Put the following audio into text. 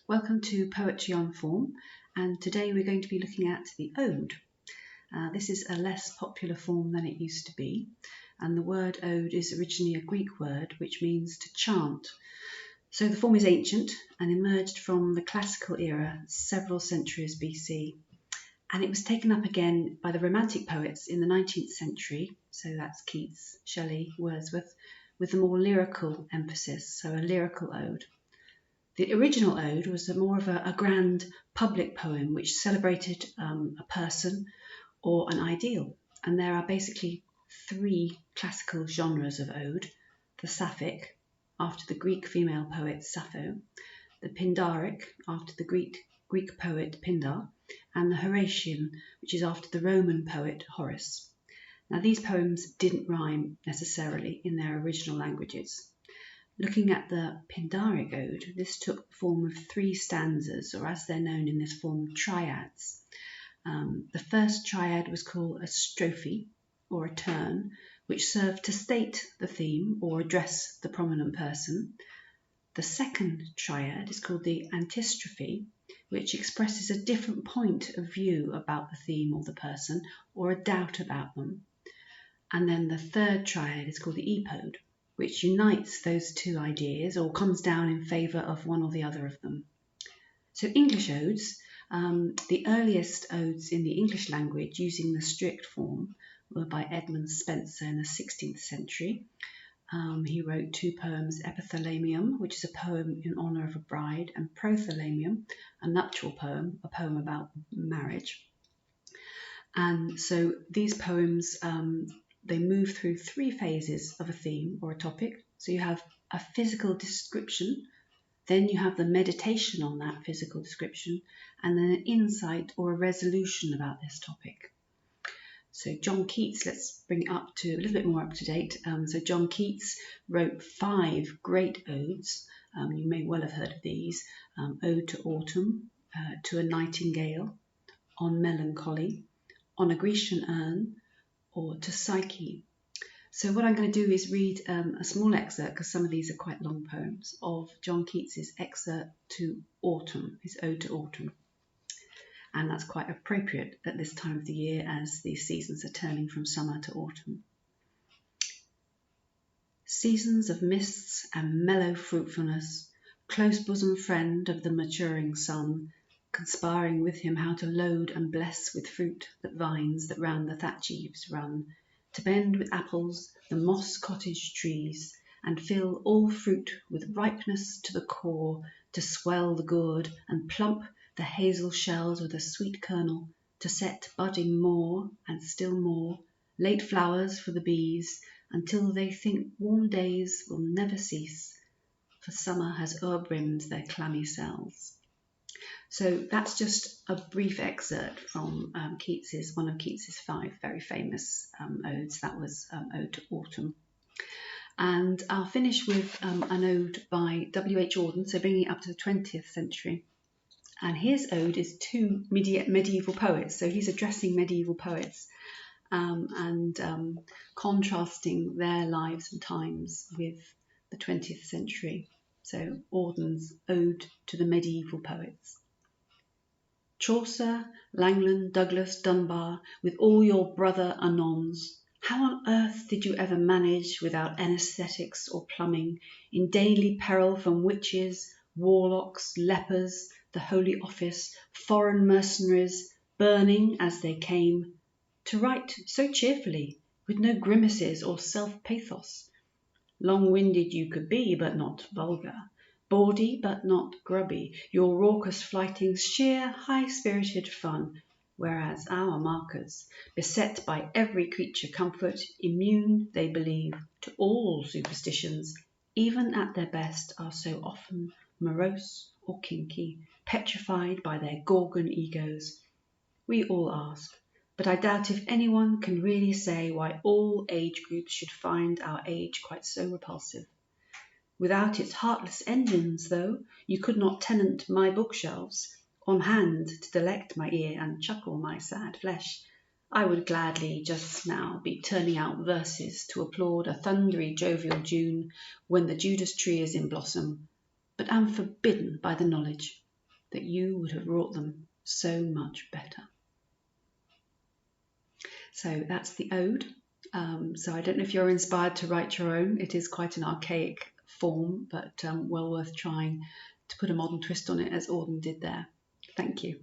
Welcome to Poetry on Form, and today we're going to be looking at the ode. This is a less popular form than it used to be, and the word ode is originally a Greek word which means to chant. So the form is ancient and emerged from the classical era several centuries BC, and it was taken up again by the Romantic poets in the 19th century, so that's Keats, Shelley, Wordsworth, with a more lyrical emphasis, so a lyrical ode. The original ode was more of a grand public poem which celebrated a person or an ideal. And there are basically three classical genres of ode: the Sapphic, after the Greek female poet Sappho; the Pindaric, after the Greek poet Pindar; and the Horatian, which is after the Roman poet Horace. Now, these poems didn't rhyme necessarily in their original languages. Looking at the Pindaric ode, this took the form of three stanzas, or as they're known in this form, triads. The first triad was called a strophe, or a turn, which served to state the theme or address the prominent person. The second triad is called the antistrophe, which expresses a different point of view about the theme or the person, or a doubt about them. And then the third triad is called the epode, which unites those two ideas or comes down in favour of one or the other of them. So English odes, the earliest odes in the English language using the strict form were by Edmund Spenser in the 16th century. He wrote two poems, Epithalamium, which is a poem in honour of a bride, and Prothalamium, a nuptial poem, a poem about marriage. And so these poems, they move through three phases of a theme or a topic. So you have a physical description, then you have the meditation on that physical description, and then an insight or a resolution about this topic. So John Keats, let's bring it up to a little bit more up to date. So John Keats wrote 5 great odes. You may well have heard of these: Ode to Autumn, To a Nightingale, On Melancholy, On a Grecian Urn, or To Psyche. So what I'm going to do is read a small excerpt, because some of these are quite long poems, of John Keats's excerpt to Autumn, his Ode to Autumn. And that's quite appropriate at this time of the year as the seasons are turning from summer to autumn. Seasons of mists and mellow fruitfulness, close bosom friend of the maturing sun, conspiring with him how to load and bless with fruit the vines that round the thatch eaves run, to bend with apples the moss cottage trees, and fill all fruit with ripeness to the core, to swell the gourd and plump the hazel shells with a sweet kernel, to set budding more and still more, late flowers for the bees, until they think warm days will never cease, for summer has o'erbrimmed their clammy cells. So that's just a brief excerpt from one of Keats's 5 very famous odes. That was Ode to Autumn. And I'll finish with an ode by W.H. Auden, so bringing it up to the 20th century. And his ode is to medieval poets. So he's addressing medieval poets and contrasting their lives and times with the 20th century. So Auden's Ode to the Medieval Poets. Chaucer, Langland, Douglas, Dunbar, with all your brother anons, how on earth did you ever manage without anaesthetics or plumbing, in daily peril from witches, warlocks, lepers, the Holy Office, foreign mercenaries, burning as they came, to write so cheerfully, with no grimaces or self-pathos? Long-winded you could be, but not vulgar; bawdy, but not grubby; your raucous flightings sheer high-spirited fun, whereas our markers, beset by every creature comfort, immune, they believe, to all superstitions, even at their best, are so often morose or kinky, petrified by their Gorgon egos. We all ask, but I doubt if anyone can really say why all age groups should find our age quite so repulsive. Without its heartless engines, though, you could not tenant my bookshelves, on hand to delect my ear and chuckle my sad flesh. I would gladly just now be turning out verses to applaud a thundery jovial June when the Judas tree is in blossom, but am forbidden by the knowledge that you would have wrought them so much better. So that's the ode. So I don't know if you're inspired to write your own. It is quite an archaic form, but well worth trying to put a modern twist on it, as Auden did there. Thank you.